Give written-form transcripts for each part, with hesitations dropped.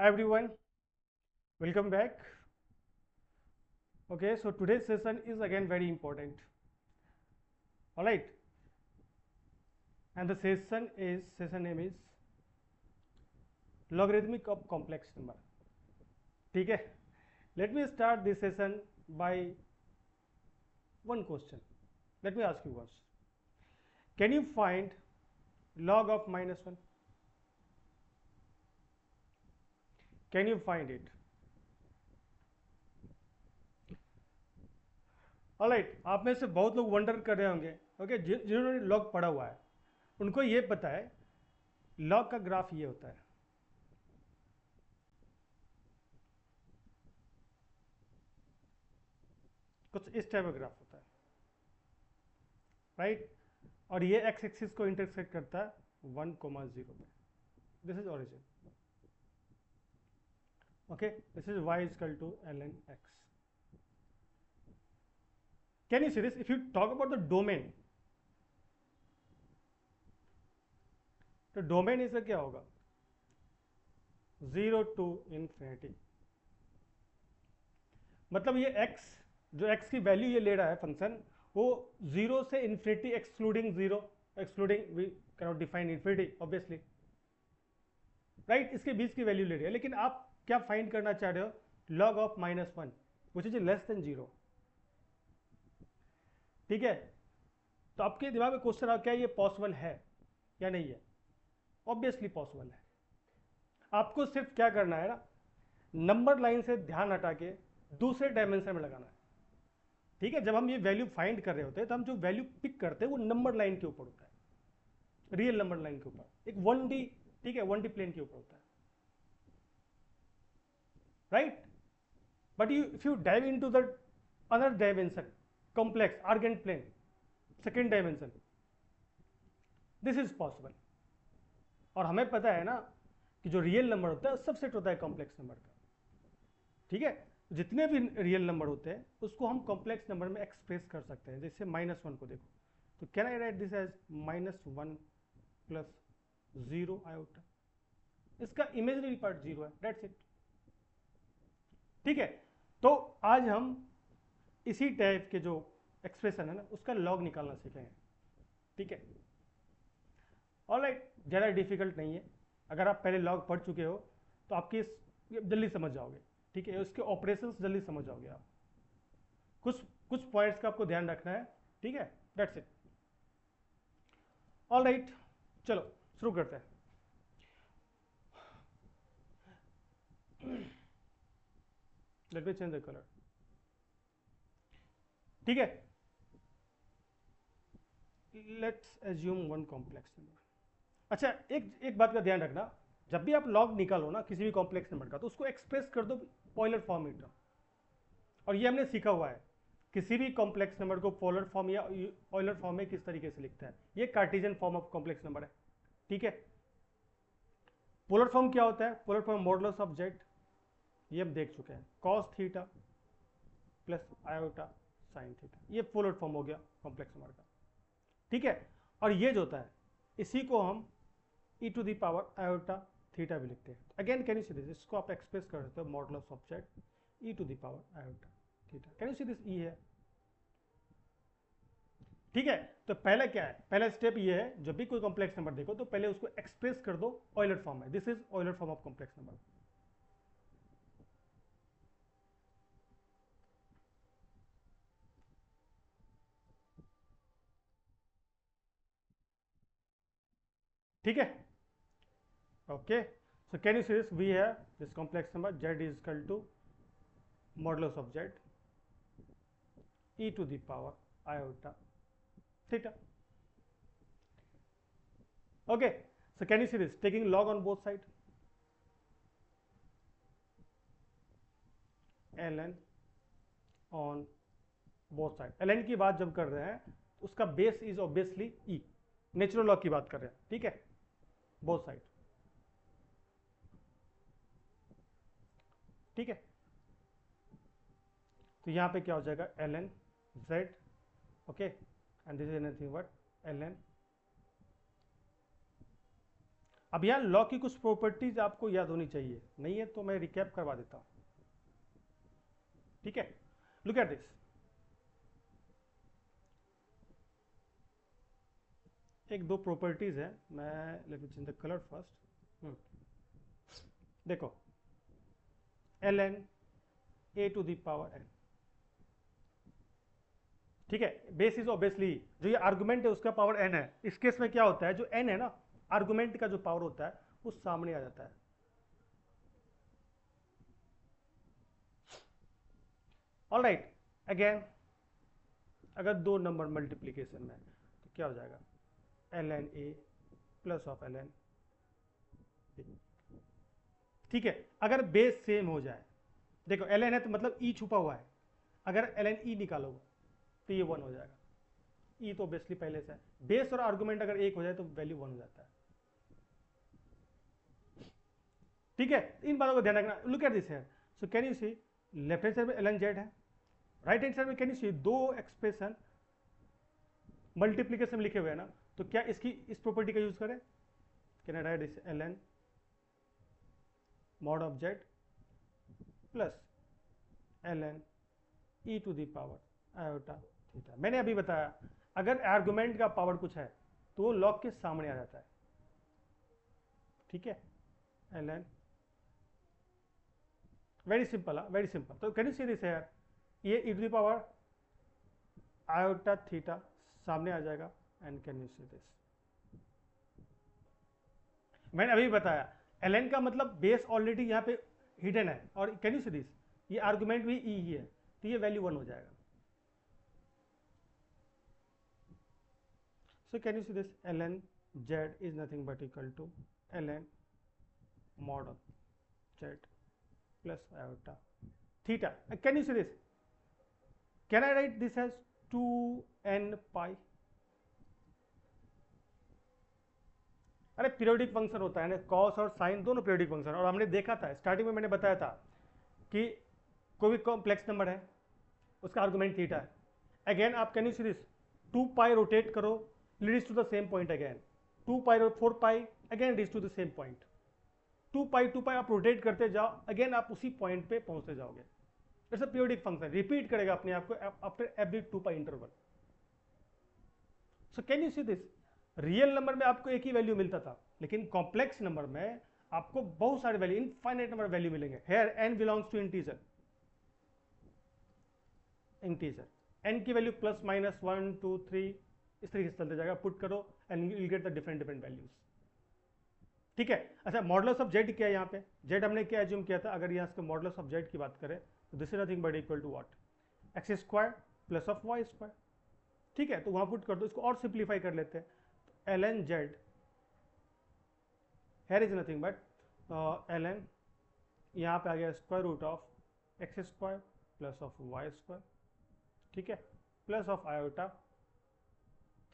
Hi everyone, welcome back. Okay, so today's session is again very important. All right, and the session name is logarithmic of complex number. ठीक है, let me start this session by one question. Let me ask you once. Can you find log of -1? Can you find it? Alright, आप में से बहुत लोग wonder कर रहे होंगे, ओके, जिन्होंने लॉग पढ़ा हुआ है उनको ये पता है लॉग का ग्राफ ये होता है। कुछ इस टाइप का ग्राफ होता है, राइट? और ये एक्स एक्सिस को इंटरसेक्ट करता है 1,0 पे। This is origin, okay. This is y equal to ln x। Can you see this? If you talk about the domain, तो डोमेन इसका क्या होगा? 0 to infinity। मतलब ये x, जो x की वैल्यू ये ले रहा है फंक्शन, वो 0 से infinity excluding 0, excluding we can not define infinity obviously, right? इसके बीच की वैल्यू ले रही है। लेकिन आप क्या फाइंड करना चाह रहे हो? Log of -1 which is less than 0। ठीक है, तो आपके दिमाग में क्वेश्चन आ, क्या ये पॉसिबल है या नहीं है? ऑब्वियसली पॉसिबल है। आपको सिर्फ क्या करना है ना, नंबर लाइन से ध्यान हटा के दूसरे डायमेंशन में लगाना है। ठीक है, जब हम ये वैल्यू फाइंड कर रहे होते हैं तो हम जो वैल्यू पिक करते हैं वो नंबर लाइन के ऊपर होता है, रियल नंबर लाइन के ऊपर, एक 1D, ठीक है, 1D प्लेन के ऊपर होता है, right? But if you dive into the other dimension, complex argand plane, second dimension, this is possible। और हमें पता है ना कि जो रियल नंबर होता है सबसेट होता है कॉम्प्लेक्स नंबर का। ठीक है, जितने भी रियल नंबर होते हैं उसको हम कॉम्प्लेक्स नंबर में एक्सप्रेस कर सकते हैं। जैसे -1 को देखो, तो can I write this as -1 plus 0 iota. इसका इमेजिनरी पार्ट 0 है, दैट्स इट। ठीक है, तो आज हम इसी टाइप के जो एक्सप्रेशन है ना उसका लॉग निकालना सीखेंगे। ठीक है, ऑलराइट, ज़्यादा डिफिकल्ट नहीं है। अगर आप पहले लॉग पढ़ चुके हो तो आपकी जल्दी समझ जाओगे। ठीक है, उसके ऑपरेशंस जल्दी समझ जाओगे आप। कुछ कुछ पॉइंट्स का आपको ध्यान रखना है। ठीक है, दैट्स इट। ऑलराइट, चलो शुरू करते हैं। Late me change the colour. ठीक है, let's assume one complex number. अच्छा, एक बात का ध्यान रखना, जब भी आप लॉग निकालो ना किसी भी कॉम्प्लेक्स नंबर का, तो उसको एक्सप्रेस कर दो पोलर फॉर्म में। और ये हमने सीखा हुआ है, किसी भी कॉम्प्लेक्स नंबर को पोलर फॉर्म या ऑयलर फॉर्म में किस तरीके से लिखता है। ये Cartesian form of complex number है। ठीक है, पोलर फॉर्म क्या होता है? Polar form modulus of Z, ये हम देख चुके हैं, cos theta plus iota sine theta, ये पोलर फॉर्म हो गया कॉम्प्लेक्स नंबर का। ठीक है, और ये जो होता है इसी को हम e to the power iota theta भी लिखते हैं। Again can you see this? इसको आप एक्सप्रेस कर सकते हो modulus of Z e to the power iota theta. Can you see this? e है। ठीक है, तो पहला क्या है? पहला स्टेप ये है, जब भी कोई कॉम्प्लेक्स नंबर देखो तो पहले उसको एक्सप्रेस कर दो ऑयलर फॉर्म में। This is Euler form of complex number. ठीक है, okay. So can you see this? We have this complex number z is equal to modulus of z e to the power iota theta. Okay, so can you see this? Taking log on both side, ln on both side। ln की बात जब कर रहे हैं उसका base is obviously e, natural log की बात कर रहे हैं। ठीक है, बोथ साइड। ठीक है, तो यहां पे क्या हो जाएगा? ln z, okay, and this is anything but ln अब यहाँ लॉग की कुछ प्रॉपर्टीज आपको याद होनी चाहिए, नहीं है तो मैं रिकैप करवा देता हूँ। ठीक है, लुक एट दिस। एक दो प्रॉपर्टीज है, मैं let me change the colour first. देखो ln a to the power n, ठीक है, बेस इज ऑब्वियसली जो ये आर्गुमेंट है उसका पावर n है। इस केस में क्या होता है, जो n है ना, आर्गुमेंट का जो पावर होता है वो सामने आ जाता है। ऑल राइट, अगेन अगर दो नंबर मल्टीप्लीकेशन में तो क्या हो जाएगा, ln a plus of ln b। ठीक है, अगर बेस सेम हो जाए, देखो ln है तो मतलब e छुपा हुआ है, अगर ln e निकालोगे तो ये 1 हो जाएगा। e तो ऑब्वियसली पहले से है, बेस और आर्गुमेंट अगर एक हो जाए तो वैल्यू 1 हो जाता है। ठीक है, इन बातों को ध्यान रखना। Look at this here, so can you see left hand side में ln z है, राइट हैंड साइड में कैन यू सी दो एक्सप्रेशन मल्टीप्लीकेशन लिखे हुए हैं ना, तो क्या इसकी इस प्रॉपर्टी का यूज करें, can I write this ln mod of z plus ln e to the power iota theta. मैंने अभी बताया अगर आर्गुमेंट का पावर कुछ है तो वो लॉग के सामने आ जाता है। ठीक है, ln, very simple, very simple. तो can you see this here, ये e to the power iota theta सामने आ जाएगा, and can you see this, मैंने अभी बताया ln का मतलब बेस ऑलरेडी यहाँ पे हिडन है, और कैन यू सी दिस, ये आर्गुमेंट भी e ही है, तो ये वैल्यू 1 हो जाएगा। So can you see this, ln z is nothing but equal to ln mod of z plus iota theta. Can you see this? Can I write this as 2n pi? अरे periodic function होता है ना, cos और sign दोनों periodic function, और हमने देखा था स्टार्टिंग में, मैंने बताया था कि कोई भी कॉम्प्लेक्स नंबर है उसका आर्गुमेंट थीटा है। अगेन आप can you see this, 2 pi rotate करो, leads to the same point, again 2 pi 4 pi again leads to the same point, 2 pi आप रोटेट करते जाओ, अगेन आप उसी पॉइंट पे पहुंचते जाओगे। It's a periodic function, repeat करेगा अपने आप को after every 2 pi interval. So can you see this, real number में आपको एक ही वैल्यू मिलता था, लेकिन कॉम्प्लेक्स नंबर में आपको बहुत सारे वैल्यू, इनफाइनाइट नंबर वैल्यू मिलेंगे। Here n belongs to integer, n की वैल्यू प्लस माइनस 1 2 3 इस तरीके से चलते जाएगा, पुट करो and you will get the different values. ठीक है, अच्छा मॉडुलस ऑफ जेड क्या है, यहाँ पे जेड हमने क्या एज्यूम किया था, अगर यहाँ इसके मॉडुलस ऑफ जेड की बात करें तो this is nothing but equal to what, X square plus of Y square. ठीक है, तो वहां पुट कर दो, इसको और सिंप्लीफाई कर लेते हैं, तो ln z here is nothing but ln, यहाँ पे आ गया square root of X square plus of Y square, ठीक है, plus of iota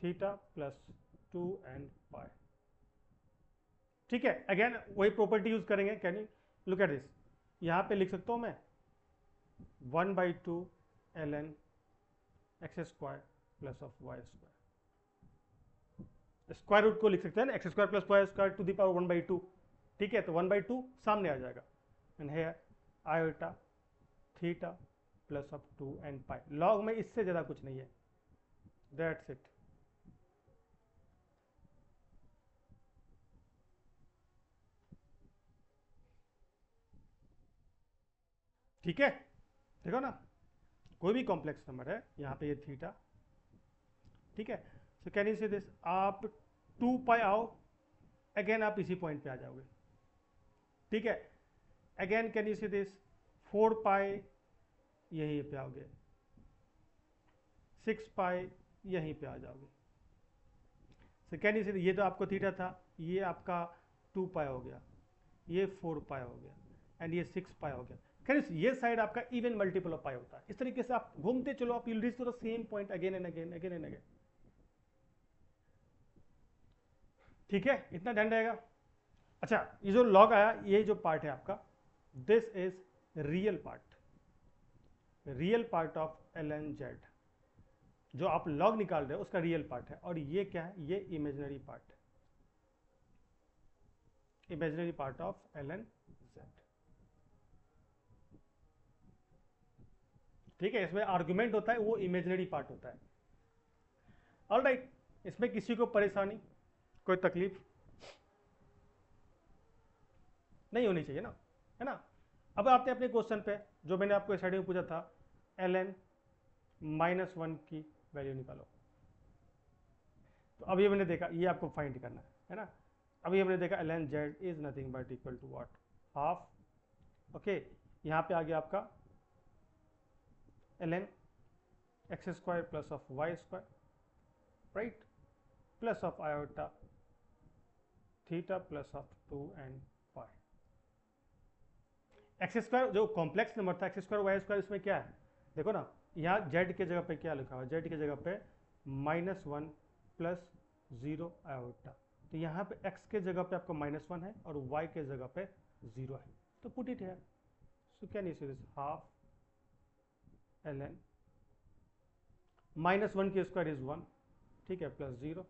theta plus 2n pi. ठीक है, अगेन वही प्रॉपर्टी यूज करेंगे। Can you look at this, यहां पे लिख सकता हूं मैं 1/2 ln X square plus of Y square, square root को लिख सकते हैं ना, X square plus Y square to the power 1/2। ठीक है, तो 1/2 सामने आ जाएगा, and here iota theta plus of 2n pi. Log में इससे ज्यादा कुछ नहीं है, दैट्स इट। ठीक है, देखो ना, कोई भी कॉम्प्लेक्स नंबर है, यहाँ पे ये थीटा। ठीक है, सो कैन यू से दिस, आप 2 पाई आओ, अगेन आप इसी पॉइंट पे आ जाओगे। ठीक है, अगेन कैन यू से दिस 4 पाई यहीं पे आओगे, 6 पाई यहीं पे आ जाओगे। सो कैन यू से, ये तो आपको थीटा था, ये आपका 2 पाई हो गया, ये 4 पाई हो गया, एंड ये 6 पाई हो गया। ये साइड आपका इवन मल्टीपल ऑफ पाई होता है। इस तरीके से आप घूमते चलो, आप will reach to the same point again and again, again and again. ठीक है, इतना ध्यान रहेगा। अच्छा, ये जो लॉग आया, ये जो पार्ट है आपका, this is real part, real part of ln z, जो आप लॉग निकाल रहे हो उसका रियल पार्ट है, और ये क्या है, ये इमेजिनरी पार्ट है। Imaginary part of ln z। ठीक है, इसमें आर्गुमेंट होता है वो इमेजिनरी पार्ट होता है। ऑलराइट, इसमें किसी को परेशानी, कोई तकलीफ नहीं होनी चाहिए ना, है ना। अब आते हैं अपने क्वेश्चन पे, जो मैंने आपको स्टार्टिंग में पूछा था, ln -1 की वैल्यू निकालो। तो अब ये मैंने देखा, ये आपको फाइंड करना है ना। अब ये मैंने देखा ln z is nothing but equal to what, half. Okay, यहाँ पे आ गया आपका ln x² plus of y², right, plus of iota theta plus of 2n pi. x² जो कॉम्प्लेक्स नंबर था, x² y², इसमें क्या है देखो ना, यहाँ z के जगह पे क्या लिखा हुआ है, z के जगह पे -1 प्लस 0 आयोटा। तो यहाँ पे x के जगह पे आपका -1 है और y के जगह पे 0 है, तो put it here. So can you see this, half ln -1 की स्क्वायर इज 1, ठीक है, प्लस 0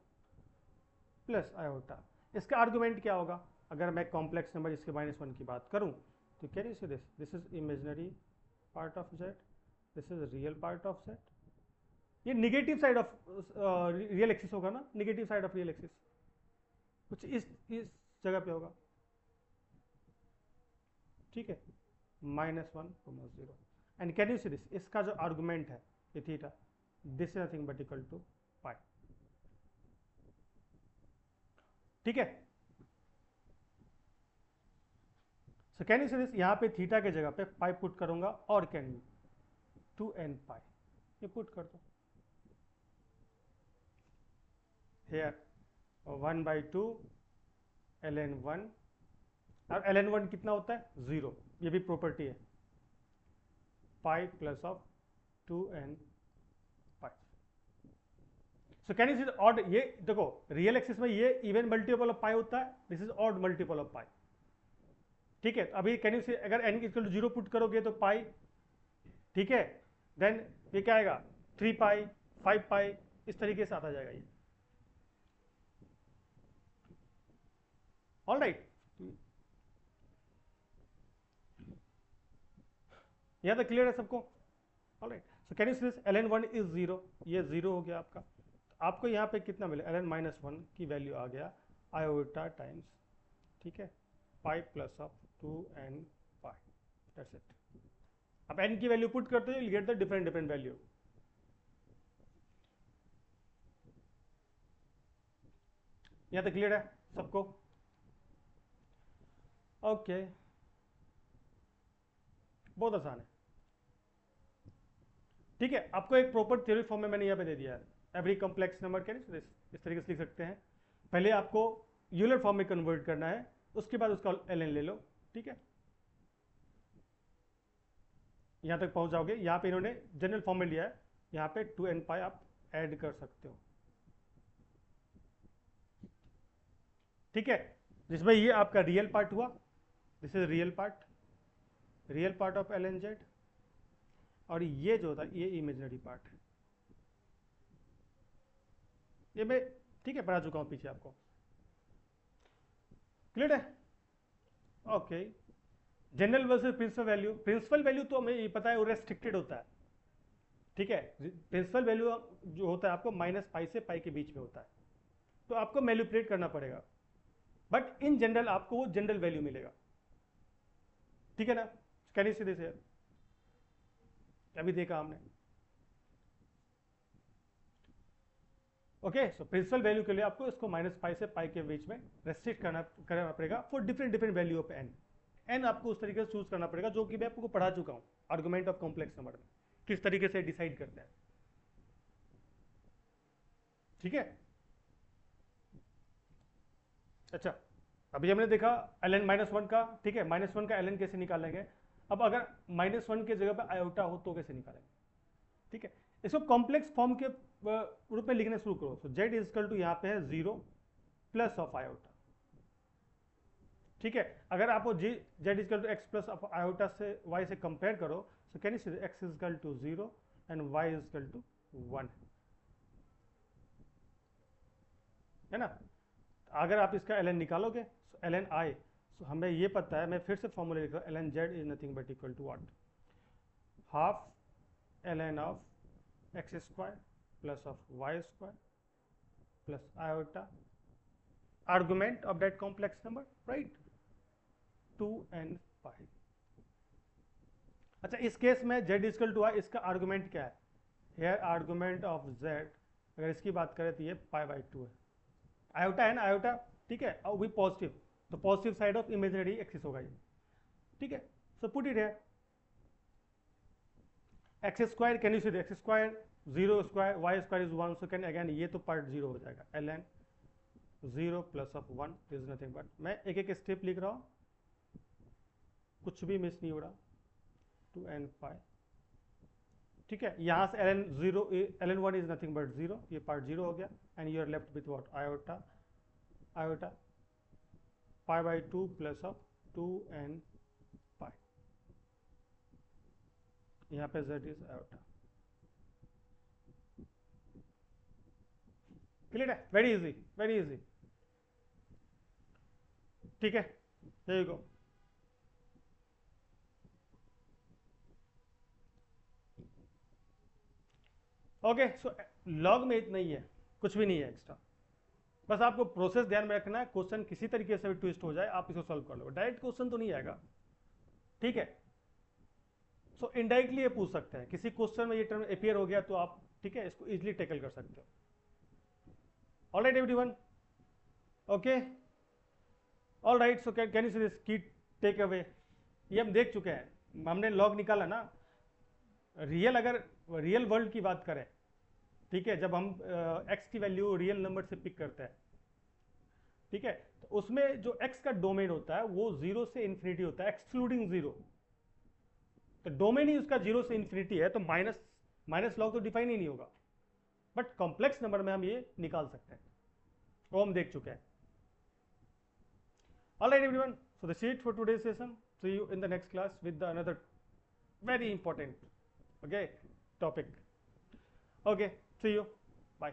प्लस आयोटा। इसका आर्गुमेंट क्या होगा, अगर मैं कॉम्प्लेक्स नंबर इसके -1 की बात करूं, तो can you see this, this is imaginary part of z, this is real part of z। ये negative side of real axis होगा ना, negative side of real axis कुछ इस जगह पे होगा, ठीक है, -1, 0। And can you see this, इसका जो आर्गुमेंट है ये theta, this is nothing but equal to pi, ठीक है। So can you see this, यहां पे थीटा के जगह पे पाई पुट करूंगा, और कैन यू 2n पाई ये पुट कर दो here, 1/2 ln 1, और ln 1 कितना होता है 0, ये भी प्रॉपर्टी है, pi plus of 2n pi. So can you see odd, ये देखो रियल एक्सिस में ये इवन मल्टीपल ऑफ पाई होता है, this is odd multiple of pi, ठीक है। अभी कैन यू सी, अगर n इक्वल टू 0 पुट करोगे तो पाई, ठीक है, देन ये क्या आएगा 3 पाई 5 पाई, इस तरीके से आता जाएगा ये। ऑल राइट, यहां तक क्लियर है सबको। All right, so can you see this, ln 1 is 0, ये 0 हो गया आपका। तो आपको यहाँ पे कितना मिले, ln -1 की वैल्यू आ गया आयोटा टाइम्स, ठीक है, pi plus of 2n pi, that's it. अब n की वैल्यू पुट करते हो, you get the different value. यहां तक क्लियर है सबको, ओके, बहुत आसान है, ठीक है। आपको एक प्रॉपर थ्योरी फॉर्म में मैंने यहाँ पे दे दिया है, एवरी कॉम्प्लेक्स नंबर कैन इस तरीके से लिख सकते हैं। पहले आपको यूलर फॉर्म में कन्वर्ट करना है, उसके बाद उसका ln ले लो, ठीक है, यहां तक पहुंच जाओगे। यहाँ पे इन्होंने जनरल फॉर्म में लिया है, यहाँ पे 2n पाई आप ऐड कर सकते हो, ठीक है, जिसमें ये आपका रियल पार्ट हुआ, this is real part of ln z, और ये जो होता है ये इमेजिनरी पार्ट, ये मैं ठीक है पढ़ा चुका हूं पीछे आपको, क्लियर है, okay. General versus principal value तो हमें ये पता है वो रेस्ट्रिक्टेड होता है, ठीक है। प्रिंसिपल वैल्यू जो होता है आपको -पाई से पाई के बीच में होता है, तो आपको मैनिपुलेट करना पड़ेगा, बट इन जनरल आपको वो जनरल वैल्यू मिलेगा, ठीक है ना। Can you see this here, अभी देखा हमने, ओके। सो प्रिंसिपल वैल्यू के लिए आपको इसको -पाई से पाई के बीच में रेस्ट्रिक्ट करना पड़ेगा for different value of n आपको उस तरीके से चूज करना पड़ेगा, जो कि मैं आपको पढ़ा चुका हूं आर्गुमेंट ऑफ कॉम्प्लेक्स नंबर में, किस तरीके से डिसाइड करते हैं, ठीक है। अच्छा, अभी हमने देखा ln -1 का, ठीक है, -1 का ln कैसे निकालेंगे। अब अगर -1 के जगह पे आयोटा हो तो कैसे निकालेंगे, ठीक है। इसको कॉम्प्लेक्स फॉर्म के रूप में लिखने शुरू करो। सो z इजकल टू यहाँ पे है 0 प्लस ऑफ आयोटा, ठीक है। अगर आप z equal to x plus of iota से y से कंपेयर करो, so can you see x equal to 0 and y equal to 1, है ना। अगर आप इसका ln निकालोगे, so ln I So, हमें ये पता है, मैं फिर से फॉर्मूला लिख रहा हूँ, ln z is nothing but equal to what, half ln of X square plus of Y square plus iota argument of that complex number, right, 2n pi. अच्छा, इस केस में z इक्वल टू आई, इसका argument क्या है? Hair argument of z, अगर इसकी बात करें तो ये पाई बाई 2 है, आयोटा है ना, आयोटा, ठीक है, और भी पॉजिटिव, तो positive side of imaginary axis होगा ये, ठीक है. So put it here, X square, can you see X square 0 square, Y square is 1, so can again ये तो पार्ट 0 हो जाएगा, ln 0 plus of 1 is nothing but, मैं एक एक स्टेप लिख रहा हूँ, कुछ भी मिस नहीं हो रहा, 2n पाई, ठीक है. यहाँ से ln 1 इज नथिंग बट 0, ये पार्ट 0 हो गया, and you are left with what, iota pi by 2 plus of 2n pi, यहाँ पे z इज आयोटा. क्लियर है? वेरी इजी, वेरी इजी, ठीक है. There you go. Okay, so log में इतना ही है, कुछ भी नहीं है एक्स्ट्रा, बस आपको प्रोसेस ध्यान में रखना है. क्वेश्चन किसी तरीके से भी ट्विस्ट हो जाए, आप इसको सॉल्व कर लो, डायरेक्ट क्वेश्चन तो नहीं आएगा, ठीक है. सो इनडायरेक्टली ये पूछ सकते हैं, किसी क्वेश्चन में ये टर्म अपियर हो गया तो आप, ठीक है, इसको इजिली टैकल कर सकते हो. Alright everyone, okay, alright. So can you see this की टेक अवे, ये हम देख चुके हैं, हमने लॉग निकाला ना. अगर रियल वर्ल्ड की बात करें, ठीक है, जब हम x की वैल्यू रियल नंबर से पिक करते हैं, ठीक है, तो उसमें जो x का डोमेन होता है वो 0 से इन्फिनिटी होता है, एक्सक्लूडिंग 0. तो डोमेन ही उसका 0 से इन्फिनिटी है, तो माइनस लॉग तो डिफाइन ही नहीं होगा, बट कॉम्प्लेक्स नंबर में हम ये निकाल सकते हैं, वो हम देख चुके हैं. Alright everyone, so that's it for today's session. See you in the next class with the another very important, okay, topic. Okay, see you, bye.